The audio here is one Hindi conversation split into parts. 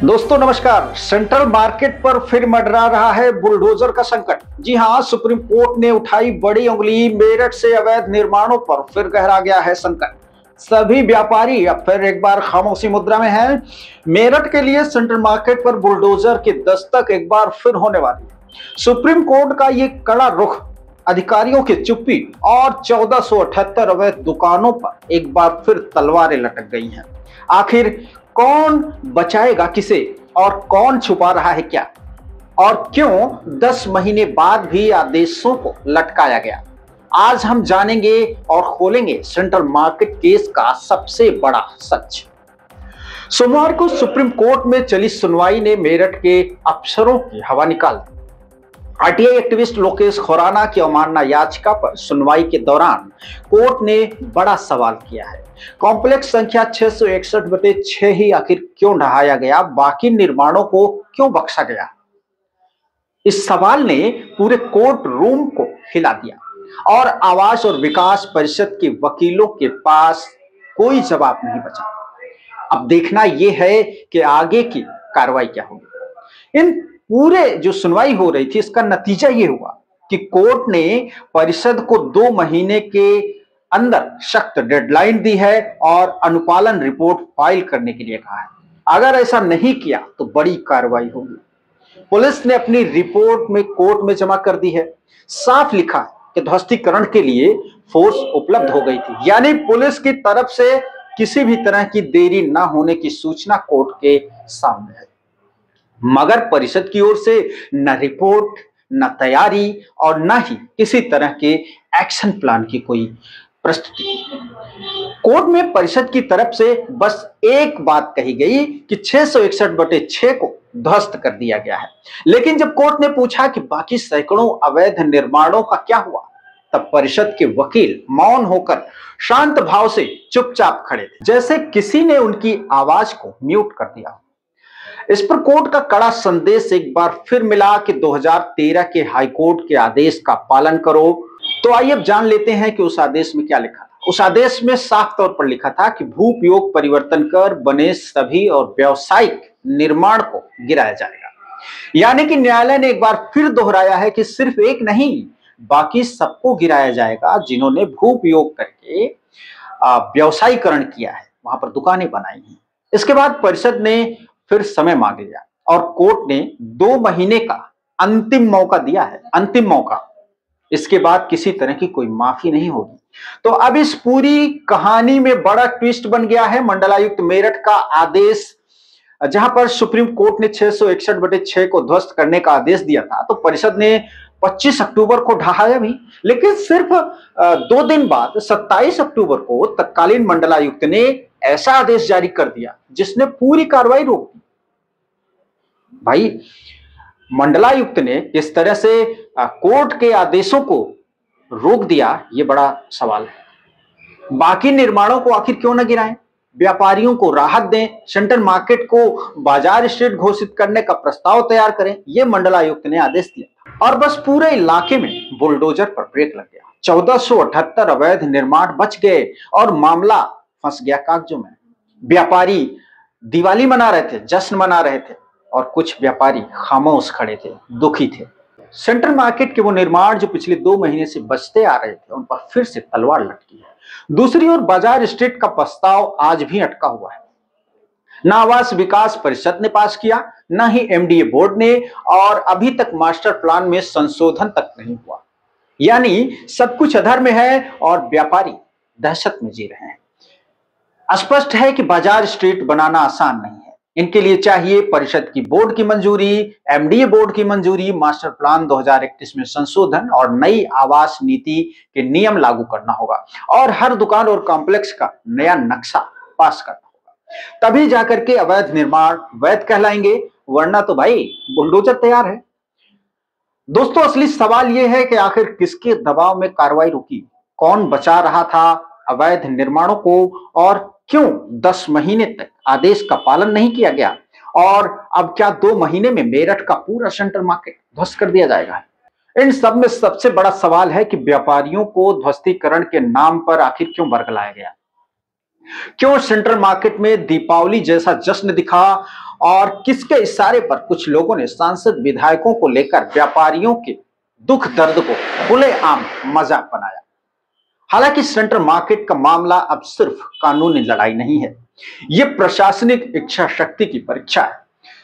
दोस्तों नमस्कार। सेंट्रल मार्केट पर फिर मंडरा रहा है बुलडोजर का संकट। जी हां, सुप्रीम कोर्ट ने उठाई बड़ी उंगली। मेरठ से अवैध निर्माणों पर फिर गहरा गया है संकट। सभी व्यापारी अब फिर एक बार खामोशी मुद्रा में हैं। मेरठ के लिए सेंट्रल मार्केट पर बुलडोजर की दस्तक एक बार फिर होने वाली है। सुप्रीम कोर्ट का ये कड़ा रुख, अधिकारियों की चुप्पी और 1478 अवैध दुकानों पर एक बार फिर तलवारें लटक गई हैं। आखिर कौन बचाएगा किसे और कौन छुपा रहा है क्या, और क्यों 10 महीने बाद भी आदेशों को लटकाया गया, आज हम जानेंगे और खोलेंगे सेंट्रल मार्केट केस का सबसे बड़ा सच। सोमवार को सुप्रीम कोर्ट में चली सुनवाई ने मेरठ के अफसरों की हवा निकाल दी। आरटीआई एक्टिविस्ट लोकेश खुराना की अवमानना याचिका पर सुनवाई के दौरान कोर्ट ने बड़ा सवाल किया है। कॉम्प्लेक्स संख्या 661/6 ही आखिर क्यों ढहाया गया, बाकी निर्माणों को क्यों बख्शा गया? इस सवाल ने पूरे कोर्ट रूम को हिला दिया और आवास और विकास परिषद के वकीलों के पास कोई जवाब नहीं बचा। अब देखना यह है कि आगे की कार्रवाई क्या होगी। इन पूरे जो सुनवाई हो रही थी, इसका नतीजा ये हुआ कि कोर्ट ने परिषद को 2 महीने के अंदर सख्त डेडलाइन दी है और अनुपालन रिपोर्ट फाइल करने के लिए कहा है। अगर ऐसा नहीं किया तो बड़ी कार्रवाई होगी। पुलिस ने अपनी रिपोर्ट में कोर्ट में जमा कर दी है। साफ लिखा है कि ध्वस्तीकरण के लिए फोर्स उपलब्ध हो गई थी, यानी पुलिस की तरफ से किसी भी तरह की देरी ना होने की सूचना कोर्ट के सामने है। मगर परिषद की ओर से न रिपोर्ट, न तैयारी और न ही किसी तरह के एक्शन प्लान की कोई प्रस्तुति। कोर्ट में परिषद की तरफ से बस एक बात कही गई कि 661/6 को ध्वस्त कर दिया गया है। लेकिन जब कोर्ट ने पूछा कि बाकी सैकड़ों अवैध निर्माणों का क्या हुआ, तब परिषद के वकील मौन होकर शांत भाव से चुपचाप खड़े थे, जैसे किसी ने उनकी आवाज को म्यूट कर दिया। इस पर कोर्ट का कड़ा संदेश एक बार फिर मिला कि 2013 के हाईकोर्ट के आदेश का पालन करो। तो आइए अब जान लेते हैं कि उस आदेश में क्या लिखा था। उस आदेश में साफ तौर पर लिखा था कि भू उपयोग परिवर्तन कर बने सभी और व्यावसायिक निर्माण को गिराया जाएगा। यानी कि न्यायालय ने एक बार फिर दोहराया है कि सिर्फ एक नहीं, बाकी सबको गिराया जाएगा जिन्होंने भू उपयोग करके व्यवसायीकरण किया है, वहां पर दुकानें बनाई हैं। इसके बाद परिषद ने फिर समय मांग लिया और कोर्ट ने 2 महीने का अंतिम मौका दिया है, अंतिम मौका। इसके बाद किसी तरह की कोई माफी नहीं होगी। तो अब इस पूरी कहानी में बड़ा ट्विस्ट बन गया है मंडलायुक्त मेरठ का आदेश, जहां पर सुप्रीम कोर्ट ने 661/6 को ध्वस्त करने का आदेश दिया था, तो परिषद ने 25 अक्टूबर को ढहाया भी। लेकिन सिर्फ 2 दिन बाद 27 अक्टूबर को तत्कालीन मंडलायुक्त ने ऐसा आदेश जारी कर दिया जिसने पूरी कार्रवाई रोक दी। भाई, मंडलायुक्त ने किस तरह से कोर्ट के आदेशों को रोक दिया, यह बड़ा सवाल है। बाकी निर्माणों को आखिर क्यों न गिराएं, व्यापारियों को राहत दें, सेंट्रल मार्केट को बाजार स्ट्रीट घोषित करने का प्रस्ताव तैयार करें, यह मंडलायुक्त ने आदेश दिया। और बस पूरे इलाके में बुलडोजर पर ब्रेक लग गया। 1478 अवैध निर्माण बच गए और मामला फंस गया कागजों में। व्यापारी दिवाली मना रहे थे, जश्न मना रहे थे, और कुछ व्यापारी खामोश खड़े थे, दुखी थे। सेंट्रल मार्केट के वो निर्माण जो पिछले 2 महीने से बचते आ रहे थे, उन पर फिर से तलवार लटकी है। दूसरी ओर बाजार स्ट्रीट का प्रस्ताव आज भी अटका हुआ है। न आवास विकास परिषद ने पास किया, न ही एमडीए बोर्ड ने, और अभी तक मास्टर प्लान में संशोधन तक नहीं हुआ। यानी सब कुछ अधर में है और व्यापारी दहशत में जी रहे हैं। स्पष्ट है कि बाजार स्ट्रीट बनाना आसान नहीं है। इनके लिए चाहिए परिषद की बोर्ड की मंजूरी, एमडीए बोर्ड की मंजूरी, मास्टर प्लान 2021 में संशोधन और नई आवास नीति के नियम लागू करना होगा, और हर दुकान और कॉम्प्लेक्स का नया नक्शा पास करना होगा। तभी जाकर के अवैध निर्माण वैध कहलाएंगे, वरना तो भाई बुलडोजर तैयार है। दोस्तों, असली सवाल यह है कि आखिर किसके दबाव में कार्रवाई रुकी, कौन बचा रहा था अवैध निर्माणों को, और क्यों 10 महीने तक आदेश का पालन नहीं किया गया, और अब क्या 2 महीने में मेरठ का पूरा सेंट्रल मार्केट ध्वस्त कर दिया जाएगा? इन सब में सबसे बड़ा सवाल है कि व्यापारियों को ध्वस्तीकरण के नाम पर आखिर क्यों बरगलाया गया? क्यों सेंट्रल मार्केट में दीपावली जैसा जश्न दिखा और किसके इशारे पर कुछ लोगों ने सांसद विधायकों को लेकर व्यापारियों के दुख दर्द को खुलेआम मजाक बनाया। हालांकि सेंट्रल मार्केट का मामला अब सिर्फ कानूनी लड़ाई नहीं है, यह प्रशासनिक इच्छा शक्ति की परीक्षा है।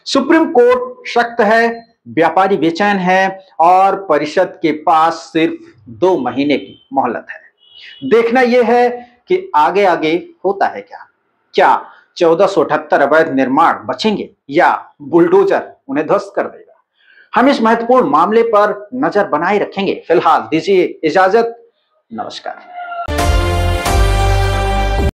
सुप्रीम कोर्ट सख्त है, व्यापारी बेचैन है और परिषद के पास सिर्फ 2 महीने की मोहलत है। देखना यह है कि आगे आगे होता है क्या 1478 अवैध निर्माण बचेंगे या बुलडोजर उन्हें ध्वस्त कर देगा। हम इस महत्वपूर्ण मामले पर नजर बनाए रखेंगे। फिलहाल दीजिए इजाजत, नमस्कार।